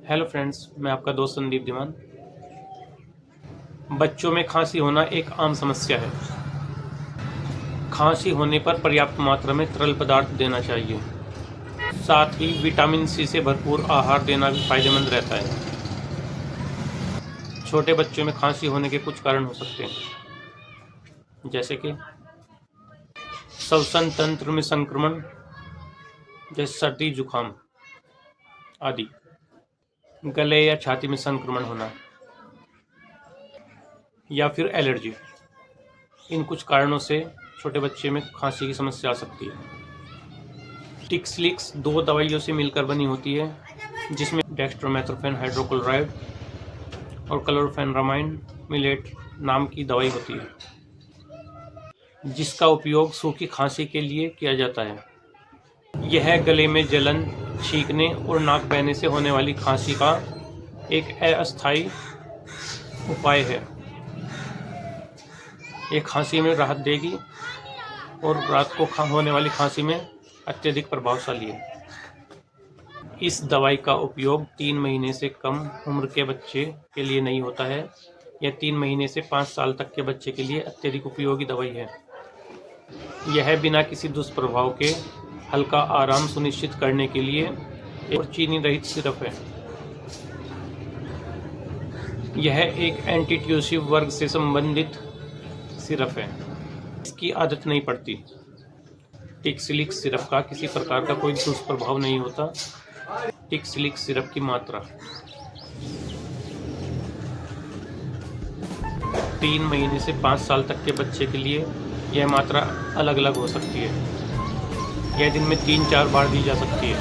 Hello friends, मैं आपका दोस्त संदीप दीवान। बच्चों में खांसी होना एक आम समस्या है। खांसी होने पर पर्याप्त मात्रा में तरल पदार्थ देना चाहिए। साथ ही विटामिन सी से भरपूर आहार देना भी फायदेमंद रहता है। छोटे बच्चों में खांसी होने के कुछ कारण हो सकते हैं, जैसे कि श्वसन तंत्र में संक्रमण, जैसे सर्दी, जुकाम आदि। गले या छाती में संक्रमण होना या फिर एलर्जी। इन कुछ कारणों से छोटे बच्चे में खांसी की समस्या आ सकती है। टिक्सलिक्स 2 दवाइयों से मिलकर बनी होती है, जिसमें डेक्स्ट्रोमेथोर्फेन हाइड्रोक्लोराइड और क्लोरोफेनरामाइन मिलेट नाम की दवाई होती है, जिसका उपयोग सूखी खांसी के लिए किया जाता है। यह गले में जलन, छींकने और नाक बहने से होने वाली खांसी का एक अस्थायी उपाय है। ये खांसी में राहत देगी और रात को होने वाली खांसी में अत्यधिक प्रभावशाली है। इस दवाई का उपयोग 3 महीने से कम उम्र के बच्चे के लिए नहीं होता है। यह 3 महीने से 5 साल तक के बच्चे के लिए अत्यधिक उपयोगी दवाई है। यह बिना किसी दुष्प्रभाव के हल्का आराम सुनिश्चित करने के लिए एक चीनी रहित सिरप है। यह एक एंटीट्यूसिव वर्ग से संबंधित सिरप है। इसकी आदत नहीं पड़ती। टिक्सलिक्स सिरप का किसी प्रकार का कोई दुष्प्रभाव नहीं होता। टिक्सलिक्स सिरप की मात्रा 3 महीने से 5 साल तक के बच्चे के लिए यह मात्रा अलग अलग हो सकती है। यह दिन में 3-4 बार दी जा सकती है।